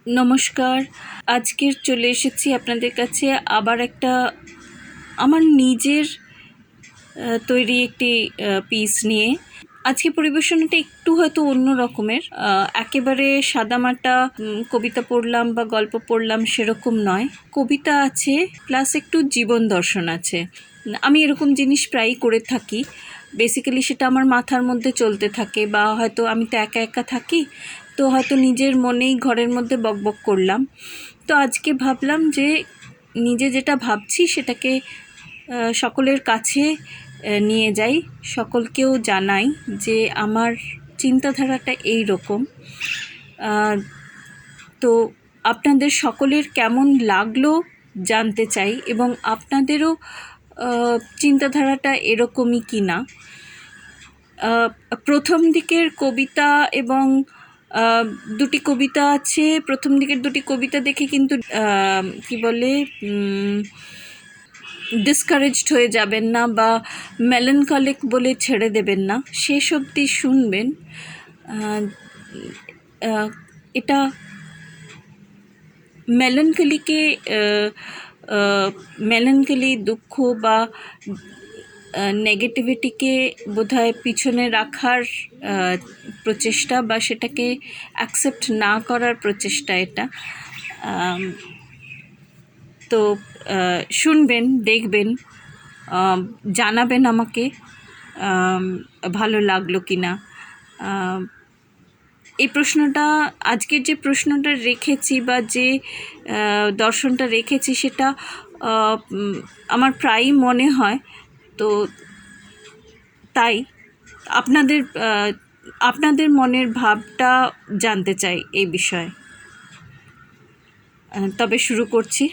নমস্কার। আজকের চলে এসেছি আপনাদের কাছে আবার একটা আমার নিজের তৈরি একটি পিস নিয়ে। আজকে পরিবেশনাটা একটু হয়তো অন্য রকমের, একেবারে সাদামাটা কবিতা পড়লাম বা গল্প পড়লাম সেরকম নয়। কবিতা আছে প্লাস একটু জীবন দর্শন আছে। আমি এরকম জিনিস প্রায়ই করে থাকি। বেসিক্যালি সেটা আমার মাথার মধ্যে চলতে থাকে, বা হয়তো আমি তো একা একা থাকি, তো হয়তো নিজের মনেই ঘরের মধ্যে বকবক করলাম। তো আজকে ভাবলাম যে নিজে যেটা ভাবছি সেটাকে সকলের কাছে নিয়ে যাই, সকলকেও জানাই যে আমার চিন্তাধারাটা এই রকম। তো আপনাদের সকলের কেমন লাগলো জানতে চাই, এবং আপনাদেরও চিন্তাধারাটা এরকমই কি না। প্রথম দিকের কবিতা এবং দুটি কবিতা আছে, প্রথম দিকের দুটি কবিতা দেখে কিন্তু কি বলে ডিসকারেজড হয়ে যাবেন না বা মেলানকলিক বলে ছেড়ে দেবেন না, শেষ অবধি শুনবেন। এটা মেলানকলি দুঃখ বা নেগেটিভিটিকে বোধহয় পিছনে রাখার প্রচেষ্টা, বা সেটাকে অ্যাকসেপ্ট না করার প্রচেষ্টা এটা। তো শুনবেন, দেখবেন, জানাবেন আমাকে ভালো লাগলো কি না। এই প্রশ্নটা, আজকের যে প্রশ্নটা রেখেছি বা যে দর্শনটা রেখেছি, সেটা আমার প্রায়ই মনে হয়। তো তাই আপনাদের মনের ভাবটা জানতে চাই এই বিষয়ে। তবে শুরু করছি।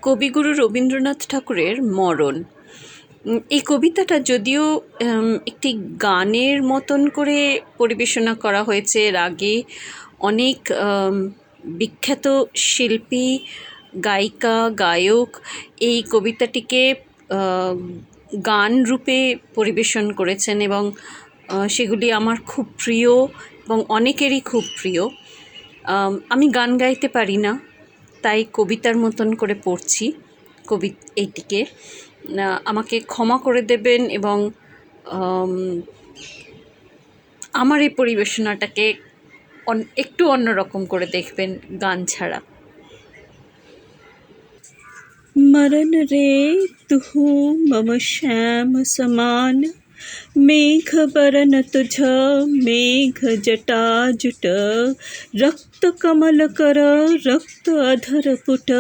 কবিগুরু রবীন্দ্রনাথ ঠাকুরের মরণ। এই কবিতাটা যদিও একটি গানের মতন করে পরিবেশনা করা হয়েছে এর আগে, অনেক বিখ্যাত শিল্পী, গায়িকা, গায়ক এই কবিতাটিকে গান রূপে পরিবেশন করেছেন, এবং সেগুলি আমার খুব প্রিয় এবং অনেকেরই খুব প্রিয়। আমি গান গাইতে পারি না, তাই কবিতার মতন করে পড়ছি এইটিকে। আমাকে ক্ষমা করে দেবেন, এবং আমার এই পরিবেশনাটাকে একটু অন্যরকম করে দেখবেন গান ছাড়া। মরণ রে তুহু মম শ্যাম সমান, মেঘ বরন তুঝ মেঘ জটা জুট, রক্ত কমল কর রক্ত অধর পুট,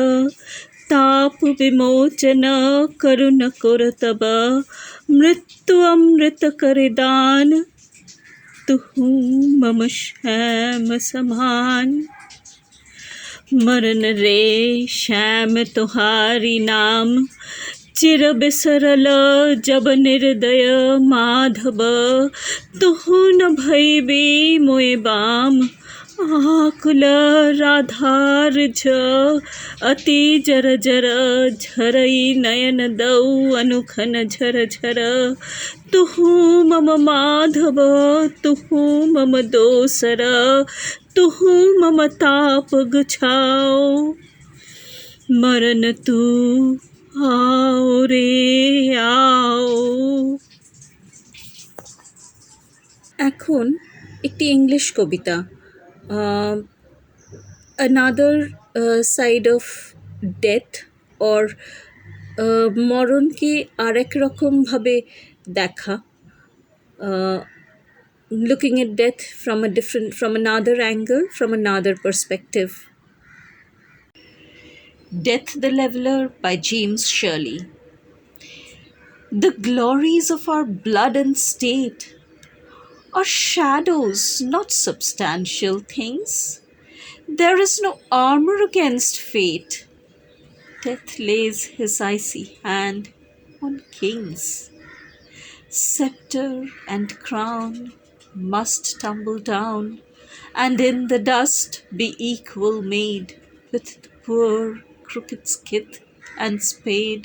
ताप विमोचन करुण कर तब, मृत्यु अमृत कर दान, तुहु मम श्याम समान। मरण रे श्याम तुहारी नाम, चिर बिसरल जब निर्दय माधव, तुहु न भैबे मोए बाम, आकुल राधार झ अति जर जर, झरई नयन दौ अनुखन झर झर, तुहु मम माधव तुहु मम दोसर, तुहु मम ताप गुछाओ, मरण तू आओ रे आओ। এখন একটি ইংলিশ কবিতা, another side of death, or মরণকে আরেক রকমভাবে দেখা, looking at death from another angle, from another perspective. Death the Leveler by James Shirley. The glories of our blood and state are shadows, not substantial things. There is no armor against fate. Death lays his icy hand on kings. Scepter and crown must tumble down, and in the dust be equal made with the poor crooked skith and spade.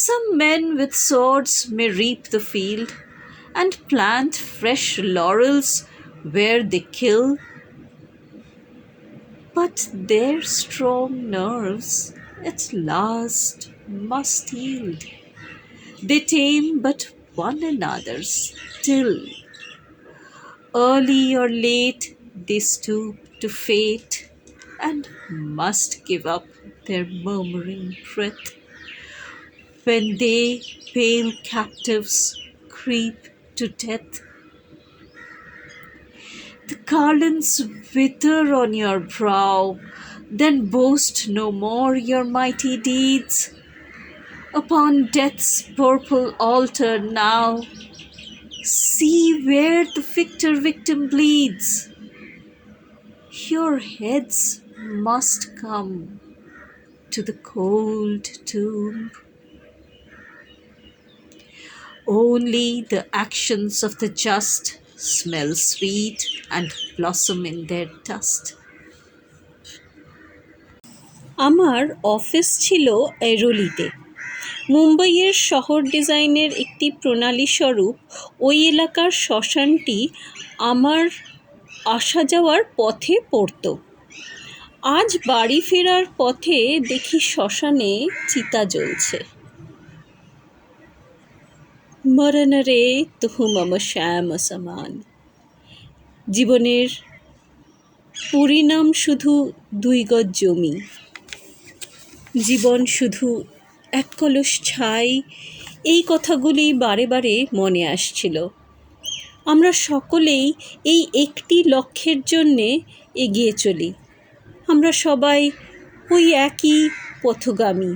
Some men with swords may reap the field and plant fresh laurels where they kill But their strong nerves at last must yield. They tame but one another's till. Early or late they stoop to fate and must give up their murmuring breath. When they, pale captives, creep to death, the garlands wither on your brow, then boast no more your mighty deeds. Upon death's purple altar now, see where the victor victim bleeds. Your heads must come to the cold tomb. Only the actions of the just smell sweet and blossom in their dust. আমার office ছিল এরোলিতে। মুম্বাইয়ের শহর ডিজাইনের একটি প্রণালী স্বরূপ ওই এলাকার শ্মশানটি আমার আসা যাওয়ার পথে পড়ত। আজ বাড়ি ফেরার পথে দেখি শ্মশানে চিতা জ্বলছে। মরণ রে তুহু মম শ্যাম সমান। জীবনের পরিণাম শুধু 2 গজ জমি, জীবন শুধু 1 কলস ছাই। এই কথাগুলি বারে বারে মনে আসছিল। আমরা সকলেই এই একটি লক্ষ্যের জন্যে এগিয়ে চলি। আমরা সবাই ওই একই পথগামী।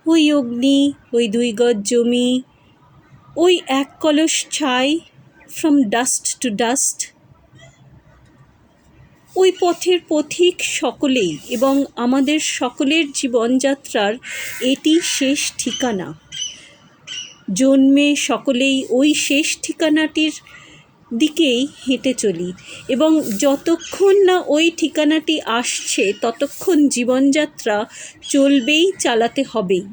ওই অগ্নি, ওই 2 গজ জমি, ওই 1 কলস ছাই, ফ্রম ডাস্ট টু ডাস্ট। ওই পথের পথিক সকলেই, এবং আমাদের সকলের জীবনযাত্রার এটি শেষ ঠিকানা। জন্মে সকলেই ওই শেষ ঠিকানাটির দিকেই হেঁটে চলি, এবং যতক্ষণ না ওই ঠিকানাটি আসছে ততক্ষণ জীবনযাত্রা চলবেই, চালাতে হবেই।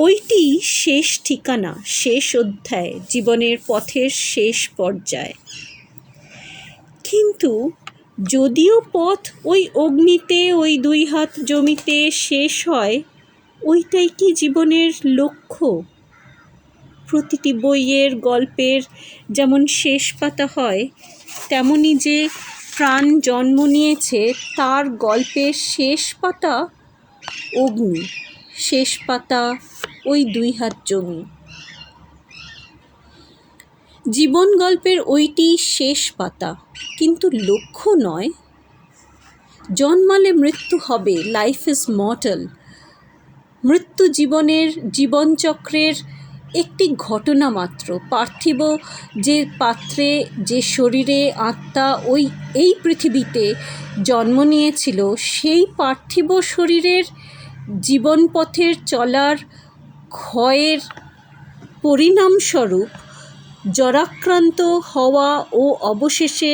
ওইটি শেষ ঠিকানা, শেষ অধ্যায়, জীবনের পথের শেষ পর্যায়। কিন্তু যদিও পথ ওই অগ্নিতে, ওই 2 হাত জমিতে শেষ হয়, ওইটাই কি জীবনের লক্ষ্য? প্রতিটি বইয়ের গল্পের যেমন শেষ পাতা হয়, তেমনি যে প্রাণ জন্ম নিয়েছে তার গল্পের শেষ পাতা অগ্নি, শেষ পাতা ওই 2 হাত জমি। জীবন গল্পের ওইটি শেষ পাতা, কিন্তু লক্ষ্য নয়। জন্মালে মৃত্যু হবে, লাইফ ইজ মর্টাল। মৃত্যু জীবনের জীবনচক্রের একটি ঘটনা মাত্র। পার্থিব যে পাত্রে, যে শরীরে আত্মা এই পৃথিবীতে জন্ম নিয়েছিল, সেই পার্থিব শরীরের জীবনপথের চলার ক্ষয়ের পরিণামস্বরূপ জরাক্রান্ত হওয়া ও অবশেষে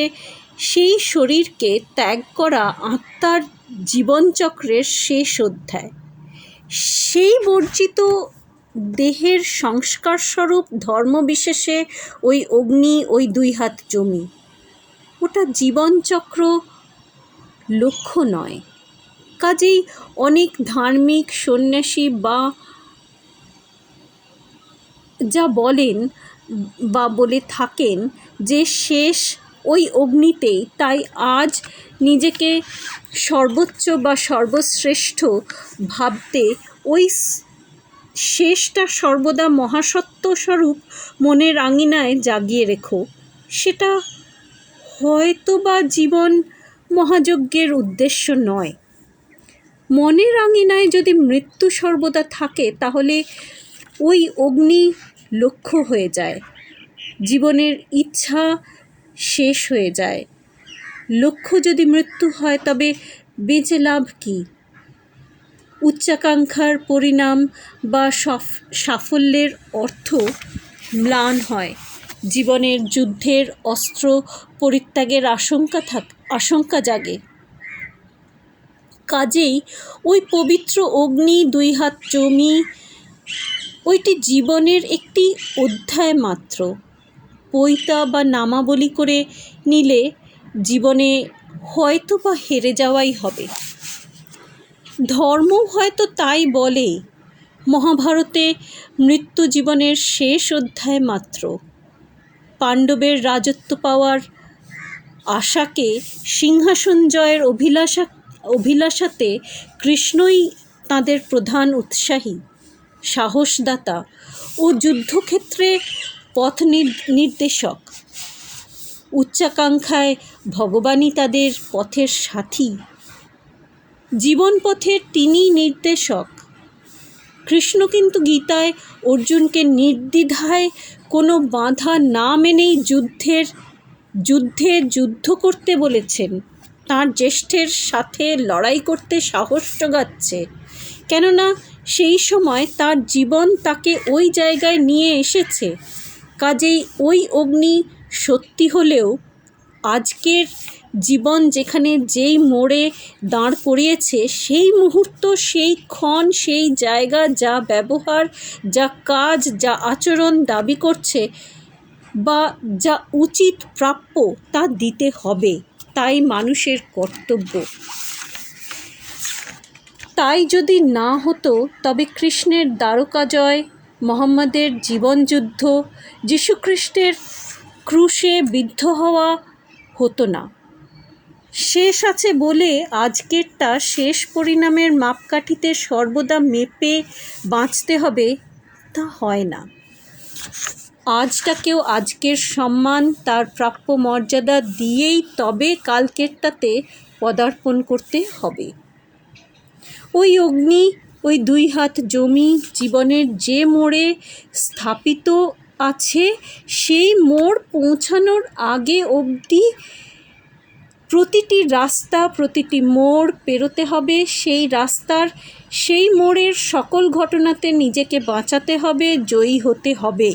সেই শরীরকে ত্যাগ করা আত্মার জীবনচক্রের শেষ অধ্যায়। সেই বর্জিত দেহের সংস্কারস্বরূপ ধর্মবিশেষে ওই অগ্নি, ওই 2 হাত জমি, ওটা জীবনচক্র, লক্ষ্য নয়। কাজেই অনেক ধার্মিক সন্ন্যাসী যা বলেন বা বলে থাকেন যে শেষ ওই অগ্নিতেই, তাই আজ নিজেকে সর্বোচ্চ বা সর্বশ্রেষ্ঠ ভাবতে ওই শেষটা সর্বদা মহাসত্যস্বরূপ মনের আঙিনায় জাগিয়ে রেখো। সেটা হয়তো বা জীবন মহাযজ্ঞের উদ্দেশ্য নয়। মনের আঙিনায় যদি মৃত্যু সর্বদা থাকে, তাহলে ওই অগ্নি লক্ষ্য হয়ে যায়, জীবনের ইচ্ছা শেষ হয়ে যায়। লক্ষ্য যদি মৃত্যু হয়, তবে বেঁচে লাভ কি? উচ্চাকাঙ্ক্ষার পরিণাম বা সাফল্যের অর্থ ম্লান হয়। জীবনের যুদ্ধের অস্ত্র পরিত্যাগের আশঙ্কা জাগে। কাজেই ওই পবিত্র অগ্নি, 2 হাত জমি, ওইটি জীবনের একটি অধ্যায় মাত্র। পৈতা বা নামাবলী করে নিলে জীবনে হয়তো বা হেরে যাওয়াই হবে। ধর্ম হয়তো তাই বলে, মহাভারতে মৃত্যু জীবনের শেষ অধ্যায় মাত্র। পাণ্ডবের রাজত্ব পাওয়ার আশাকে সিংহাসন জয়ের অভিলাষাতে কৃষ্ণই তাঁদের প্রধান উৎসাহী, সাহসদাতা ও যুদ্ধক্ষেত্রে পথ নির্দেশক। উচ্চাকাঙ্ক্ষায় ভগবানই তাদের পথের সাথী, জীবন পথের তিনিই নির্দেশক। কৃষ্ণ কিন্তু গীতায় অর্জুনকে নির্দ্বিধায় কোনো বাধা না মেনেই যুদ্ধ করতে বলেছেন। তার জ্যেষ্ঠের সাথে লড়াই করতে সাহস জোগাচ্ছে, কেননা সেই সময় তার জীবন তাকে ওই জায়গায় নিয়ে এসেছে। কাজেই ওই অগ্নি সত্যি হলেও আজকের জীবন যেখানে যেই মোড়ে দাঁড় করিয়েছে, সেই মুহূর্ত, সেই ক্ষণ, সেই জায়গা, যা ব্যবহার, যা কাজ, যা আচরণ দাবি করছে বা যা উচিত প্রাপ্য, তা দিতে হবে। তাই মানুষের কর্তব্য। তাই যদি না হতো তবে কৃষ্ণের দ্বারকা জয়, মোহাম্মদের জীবনযুদ্ধ, যীশুখ্রিস্টের ক্রুশে বিদ্ধ হওয়া হতো না। শেষ আছে বলে আজকেরটা শেষ পরিণামের মাপকাঠিতে সর্বদা মেপে বাঁচতে হবে, তা হয় না। আজটাকেও আজকের সম্মান, তার প্রাপ্য মর্যাদা দিয়েই তবে কালকেরটাতে পদার্পণ করতে হবে। ওই অগ্নি, ওই 2 হাত জমি জীবনের যে মোড়ে স্থাপিত আছে, সেই মোড় পৌঁছানোর আগে অবধি প্রতিটি রাস্তা, প্রতিটি মোড় পেরোতে হবে। সেই রাস্তার, সেই মোড়ের সকল ঘটনাতে নিজেকে বাঁচাতে হবে, জয়ী হতে হবে।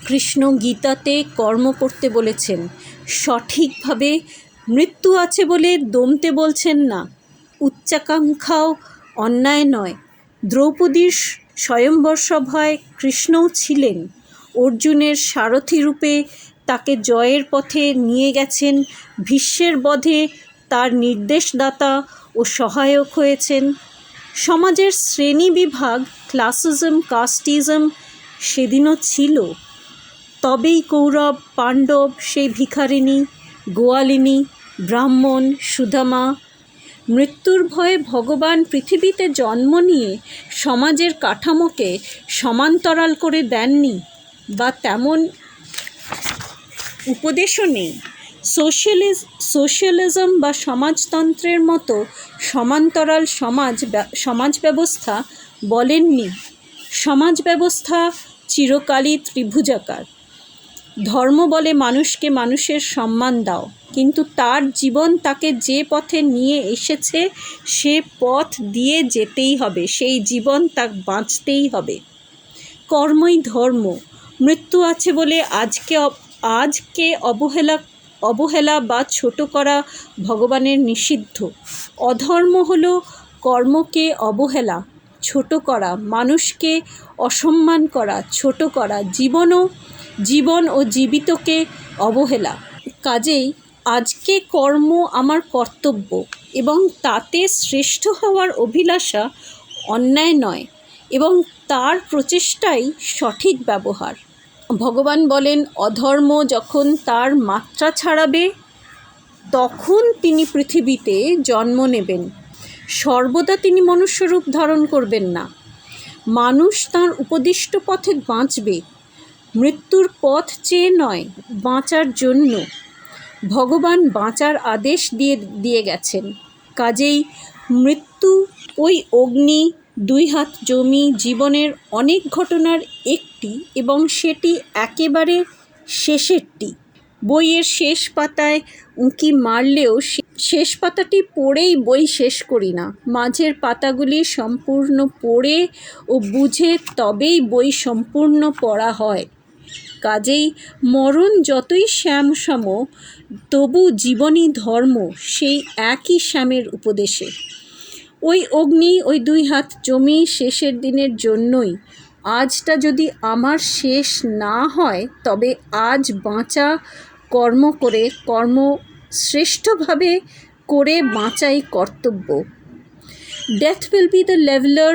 কৃষ্ণ গীতাতে কর্ম করতে বলেছেন, সঠিকভাবে। মৃত্যু আছে বলে দমতে বলছেন না। উচ্চাকাঙ্ক্ষাও অন্যায় নয়। দ্রৌপদীর স্বয়ম্বর সভায় কৃষ্ণও ছিলেন। অর্জুনের সারথি রূপে তাকে জয়ের পথে নিয়ে গেছেন। ভীষ্মের বধে তার নির্দেশদাতা ও সহায়ক হয়েছেন। সমাজের শ্রেণী বিভাগ, ক্লাসিজম, কাস্টিজম সেদিনও ছিল। তবেই কৌরব, পাণ্ডব, সেই ভিখারিনী, গোয়ালিনী, ব্রাহ্মণ, সুদামা। মৃত্যুর ভয়ে ভগবান পৃথিবীতে জন্ম নিয়ে সমাজের কাঠামোকে সমান্তরাল করে দেননি, বা তেমন উপদেশও নেই। সোশ্যালিজম বা সমাজতন্ত্রের মতো সমান্তরাল সমাজ ব্যবস্থা বলেননি। সমাজ ব্যবস্থা চিরকালই ত্রিভুজাকার। ধর্ম বলে মানুষকে মানুষের সম্মান দাও, কিন্তু তার জীবন তাকে যে পথে নিয়ে এসেছে সে পথ দিয়ে যেতেই হবে, সেই জীবন তাকে বাঁচতেই হবে। কর্মই ধর্ম। মৃত্যু আছে বলে আজকে অবহেলা বা ছোট করা ভগবানের নিষিদ্ধ। অধর্ম হলো কর্মকে অবহেলা, ছোট করা, মানুষকে অসম্মান করা, ছোট করা, জীবন ও জীবিতকে অবহেলা। কাজেই আজকে কর্ম আমার কর্তব্য, এবং তাতে শ্রেষ্ঠ হওয়ার অভিলাষা অন্যায় নয়, এবং তার প্রচেষ্টাই সঠিক ব্যবহার। ভগবান বলেন, অধর্ম যখন তার মাত্রা ছাড়াবে তখন তিনি পৃথিবীতে জন্ম নেবেন। সর্বদা তিনি মনুষ্যরূপ ধারণ করবেন না। মানুষ তাঁর উপদিষ্ট পথে বাঁচবে, মৃত্যুর পথ চেয়ে নয়, বাঁচার জন্য। ভগবান বাঁচার আদেশ দিয়ে গেছেন। কাজেই মৃত্যু ওই অগ্নি, 2 হাত জমি জীবনের অনেক ঘটনার একটি, এবং সেটি একেবারে শেষেরটি। বইয়ের শেষ পাতায় উঁকি মারলেও শেষ পাতাটি পড়েই বই শেষ করি না। মাঝের পাতাগুলি সম্পূর্ণ পড়ে ও বুঝে তবেই বই সম্পূর্ণ পড়া হয়। কাজেই মরণ যতই শ্যামসম, তবু জীবনই ধর্ম, সেই একই শ্যামের উপদেশে। ওই অগ্নি, ওই 2 হাত জমি শেষের দিনের জন্যই। আজটা যদি আমার শেষ না হয়, তবে আজ বাঁচা, কর্ম করে, কর্ম শ্রেষ্ঠভাবে করে বাঁচাই কর্তব্য। Death will be the leveler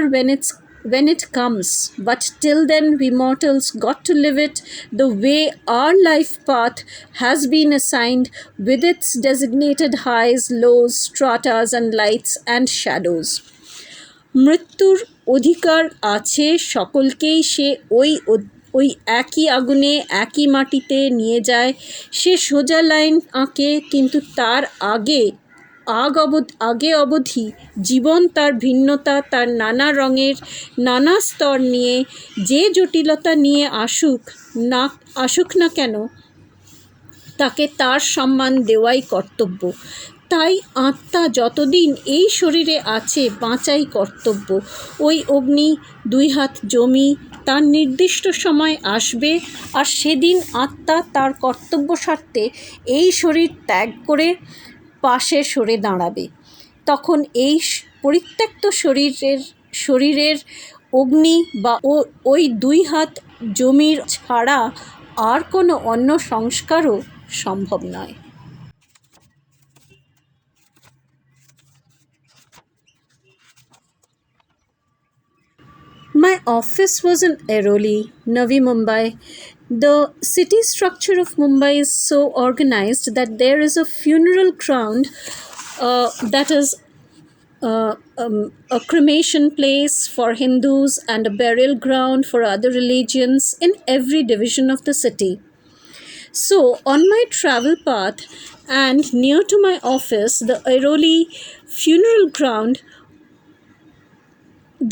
when it comes, but till then we mortals got to live it the way our life path has been assigned, with its designated highs, lows, stratas, and lights and shadows. মৃত্যুর অধিকার আছে সকলকেই, সে ওই একই আগুনে একই মাটিতে নিয়ে যায়। সে সোজা লাইন আঁকে, কিন্তু তার আগে অবধি জীবন তার ভিন্নতা, তার নানা রঙের নানা স্তর নিয়ে যে জটিলতা নিয়ে আসুক না কেন, তাকে তার সম্মান দেওয়াই কর্তব্য। তাই আত্মা যতদিন এই শরীরে আছে বাঁচাই কর্তব্য। ওই অগ্নি 2 হাত জমি, তার নির্দিষ্ট সময় আসবে, আর সেদিন আত্মা তার কর্তব্য স্বার্থে এই শরীর ত্যাগ করে পাশে সরে দাঁড়াবে। তখন এই পরিত্যক্ত শরীরের অগ্নি বা ওই 2 হাত জমির ছাড়া আর কোনো অন্য সংস্কারও সম্ভব নয়। My office was in Airoli, Navi Mumbai. The city structure of Mumbai is so organized that there is a funeral ground that is a cremation place for Hindus and a burial ground for other religions in every division of the city. So, on my travel path and near to my office, the Airoli funeral ground,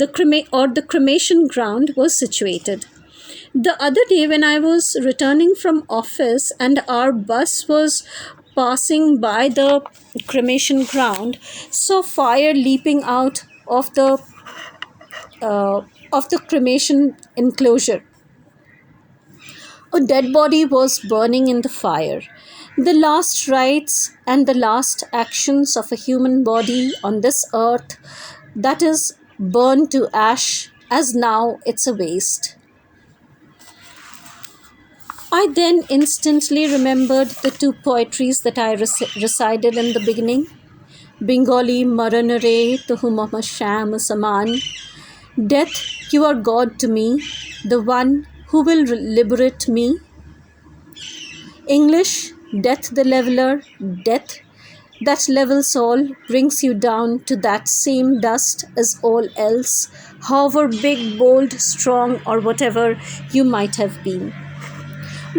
the cremation ground, was situated. The other day when I was returning from office and our bus was passing by the cremation ground, saw fire leaping out of the cremation enclosure. A dead body was burning in the fire. The last rites and the last actions of a human body on this earth, that is burned to ash, as now it's a waste. I then instantly remembered the 2 poetries that I recited in the beginning. Bengali maranare tuhumama sham saman. Death, you are God to me, the one who will liberate me. English, death the leveler, death that levels all, brings you down to that same dust as all else, however big, bold, strong, or whatever you might have been.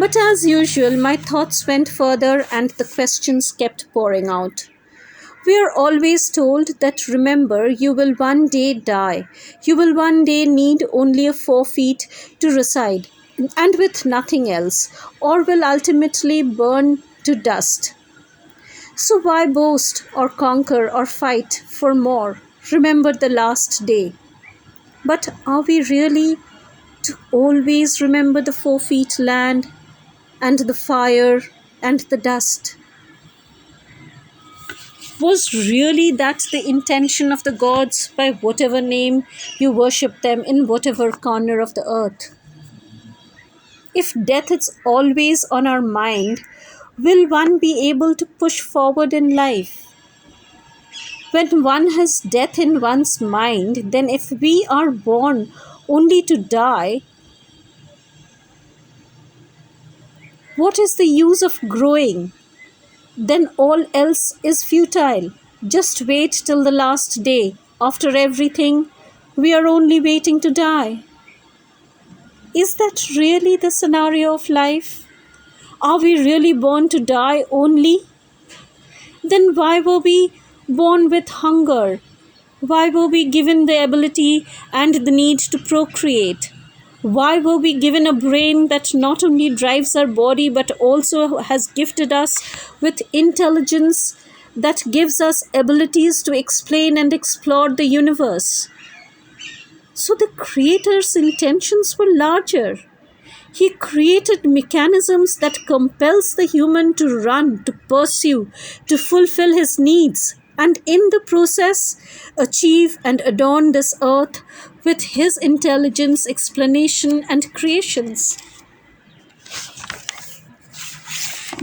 But as usual, my thoughts went further and the questions kept pouring out. We are always told that remember, you will one day die. You will one day need only a 4 feet to reside, and with nothing else, or will ultimately burn to dust. So why boast or conquer or fight for more? Remember the last day. But are we really to always remember the 4 feet land and the fire and the dust? Was really that the intention of the gods, by whatever name you worship them in whatever corner of the earth? If death is always on our mind, will one be able to push forward in life? When one has death in one's mind, then if we are born only to die, what is the use of growing? Then all else is futile. Just wait till the last day. After everything, we are only waiting to die. Is that really the scenario of life? Are we really born to die only? Then why were we born with hunger? Why were we given the ability and the need to procreate? Why were we given a brain that not only drives our body but also has gifted us with intelligence that gives us abilities to explain and explore the universe? So the Creator's intentions were larger. He created mechanisms that compels the human to run, to pursue, to fulfill his needs, and in the process achieve and adorn this earth with his intelligence, explanation, and creations.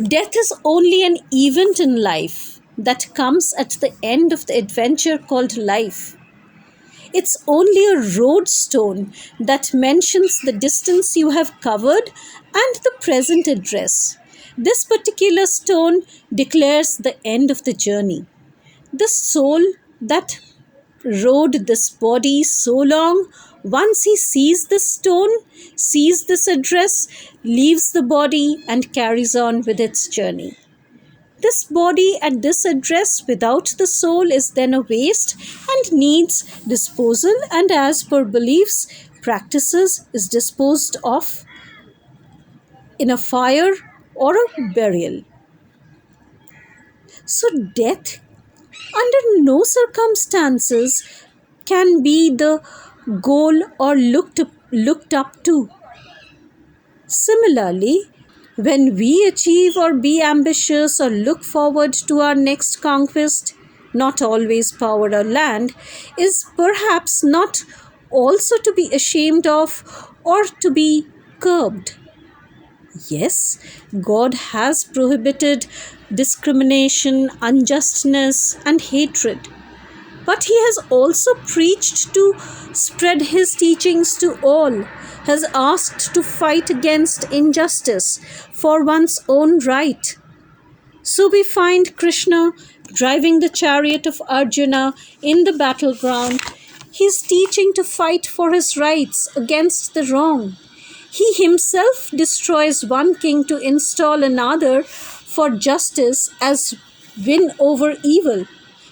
Death is only an event in life that comes at the end of the adventure called life. It's only a roadstone that mentions the distance you have covered and the present address. This particular stone declares the end of the journey. The soul that rode this body so long, once he sees this stone, sees this address, leaves the body and carries on with its journey. This body at this address without the soul is then a waste and needs disposal, and as per beliefs, practices, is disposed of in a fire or a burial. So, death under no circumstances can be the goal or looked up to. Similarly, when we achieve or be ambitious or look forward to our next conquest, not always power or land, is perhaps not also to be ashamed of or to be curbed. Yes, God has prohibited discrimination, unjustness, and hatred. But he has also preached to spread his teachings to all, has asked to fight against injustice for one's own right. So we find Krishna driving the chariot of Arjuna in the battleground. He is teaching to fight for his rights against the wrong. He himself destroys one king to install another for justice as win over evil.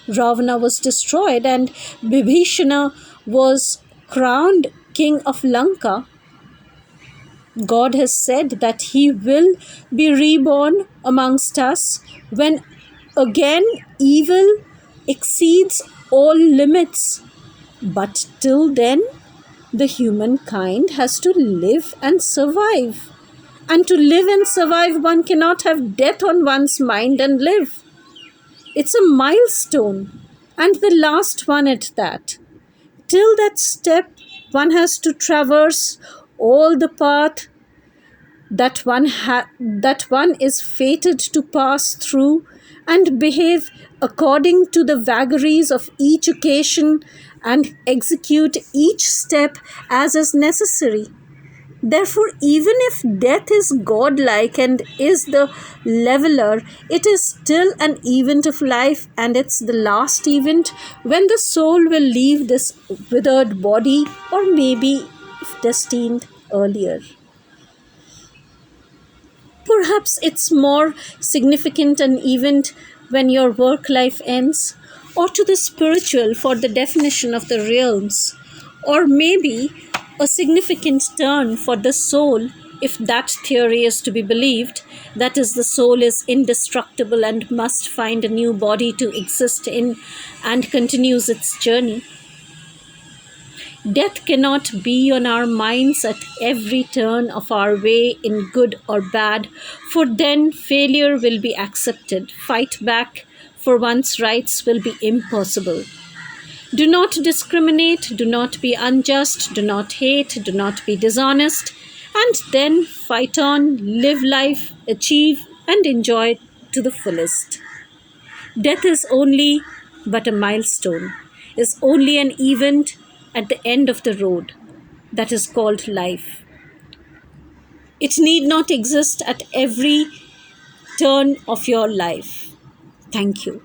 Ravana was destroyed and Vibhishana was crowned king of Lanka. God has said that he will be reborn amongst us when again evil exceeds all limits. But till then, the humankind has to live and survive. And to live and survive, one cannot have death on one's mind and live. It's a milestone, and the last one at that. Till that step, one has to traverse all the path that one is fated to pass through and behave according to the vagaries of each occasion and execute each step as is necessary. Therefore, even if death is godlike and is the leveler, it is still an event of life, and it's the last event when the soul will leave this withered body, or maybe if destined earlier. Perhaps it's more significant an event when your work life ends, or to the spiritual for the definition of the realms, or maybe a significant turn for the soul, if that theory is to be believed, that is, the soul is indestructible and must find a new body to exist in and continues its journey. Death cannot be on our minds at every turn of our way in good or bad, for then failure will be accepted. Fight back for one's rights will be impossible. Do not discriminate, do not be unjust, do not hate, do not be dishonest, and then fight on, live life, achieve, and enjoy to the fullest. Death is only but a milestone, is only an event at the end of the road that is called life. It need not exist at every turn of your life. Thank you.